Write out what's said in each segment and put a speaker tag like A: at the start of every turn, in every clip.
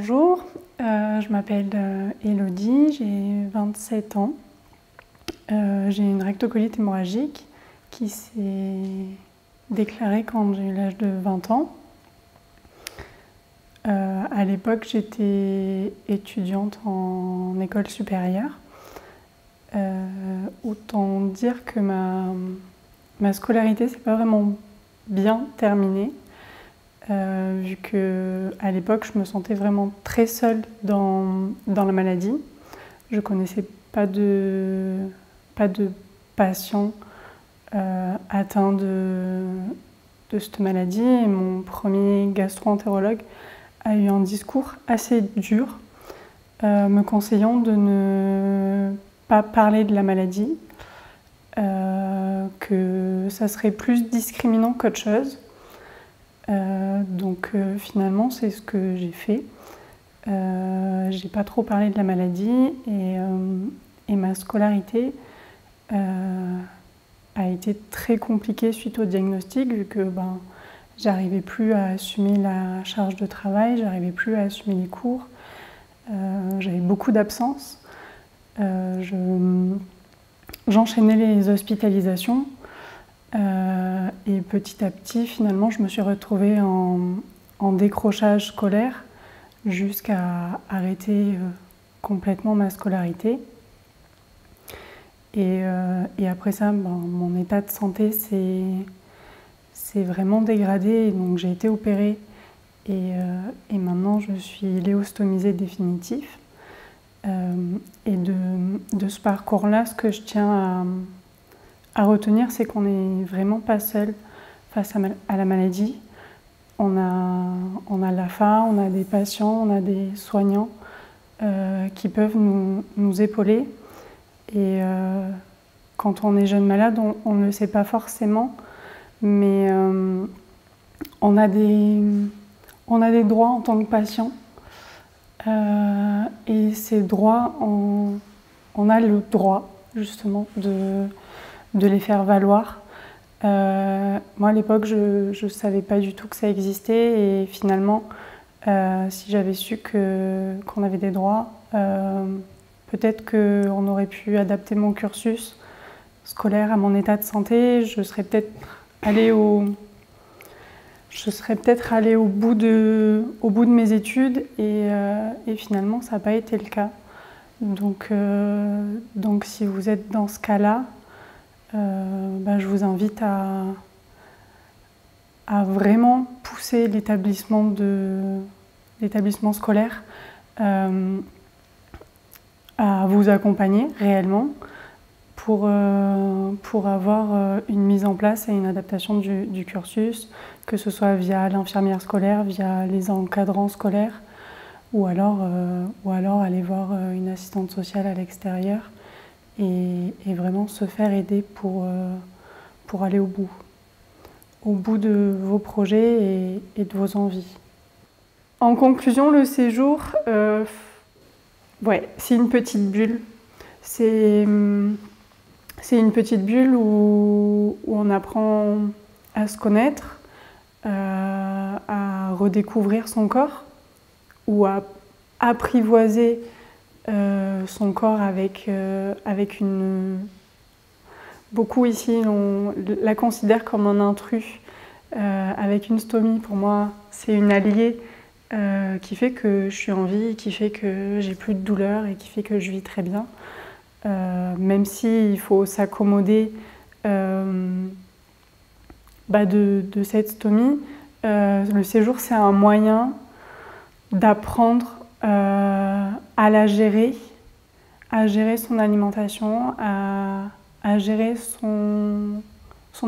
A: Bonjour, je m'appelle Élodie, j'ai 27 ans. J'ai une rectocolite hémorragique qui s'est déclarée quand j'ai eu l'âge de 20 ans. À l'époque, j'étais étudiante en école supérieure. Autant dire que ma scolarité s'est pas vraiment bien terminée. Vu qu'à l'époque, je me sentais vraiment très seule dans la maladie. Je ne connaissais pas de patients atteints de cette maladie. Et mon premier gastro-entérologue a eu un discours assez dur, me conseillant de ne pas parler de la maladie, que ça serait plus discriminant qu'autre chose. Donc finalement, c'est ce que j'ai fait. J'ai pas trop parlé de la maladie et ma scolarité a été très compliquée suite au diagnostic, vu que j'arrivais plus à assumer la charge de travail, j'arrivais plus à assumer les cours, j'avais beaucoup d'absences, j'enchaînais les hospitalisations. Et petit à petit, finalement, je me suis retrouvée en décrochage scolaire jusqu'à arrêter complètement ma scolarité. Et après ça, mon état de santé s'est vraiment dégradé. Donc j'ai été opérée et maintenant je suis iléostomisée définitif. Et de ce parcours-là, ce que je tiens à retenir, c'est qu'on n'est vraiment pas seul face à la maladie. On a l'AFA, on a des patients, on a des soignants qui peuvent nous épauler. Et quand on est jeune malade, on ne le sait pas forcément, mais on a des droits en tant que patient. Et ces droits, on a le droit justement de les faire valoir. Moi, à l'époque, je ne savais pas du tout que ça existait et finalement, si j'avais su qu'on avait des droits, peut-être qu'on aurait pu adapter mon cursus scolaire à mon état de santé. Je serais peut-être allée au bout de mes études et finalement, ça n'a pas été le cas. Donc si vous êtes dans ce cas-là, je vous invite à vraiment pousser l'établissement scolaire à vous accompagner réellement pour avoir une mise en place et une adaptation du cursus, que ce soit via l'infirmière scolaire, via les encadrants scolaires, ou alors aller voir une assistante sociale à l'extérieur. Et vraiment se faire aider pour aller au bout de vos projets et de vos envies. En conclusion, le séjour, c'est une petite bulle. C'est une petite bulle où on apprend à se connaître, à redécouvrir son corps ou à apprivoiser son corps avec une... Beaucoup ici la considèrent comme un intrus. Avec une stomie, pour moi, c'est une alliée qui fait que je suis en vie, qui fait que j'ai plus de douleur et qui fait que je vis très bien. Même s'il faut s'accommoder de cette stomie, le séjour, c'est un moyen d'apprendre à la gérer, à gérer son alimentation, à gérer son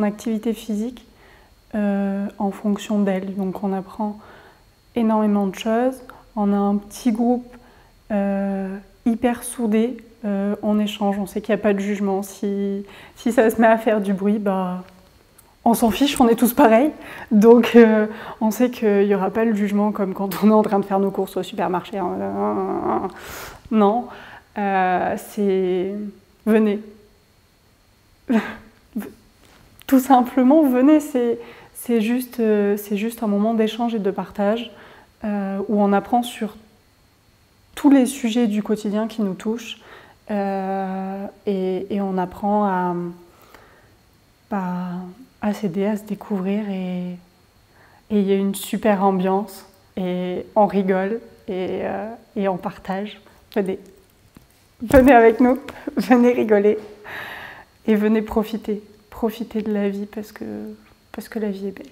A: activité physique en fonction d'elle. Donc on apprend énormément de choses. On a un petit groupe hyper soudé, on échange, on sait qu'il n'y a pas de jugement. Si ça se met à faire du bruit, on s'en fiche, on est tous pareils. Donc on sait qu'il n'y aura pas le jugement comme quand on est en train de faire nos courses au supermarché. Non, c'est venez. Tout simplement, venez, c'est juste un moment d'échange et de partage où on apprend sur tous les sujets du quotidien qui nous touchent. Et on apprend à s'aider, à se découvrir. Et il y a une super ambiance. Et on rigole et on partage. Venez avec nous, venez rigoler et venez profiter de la vie parce que la vie est belle.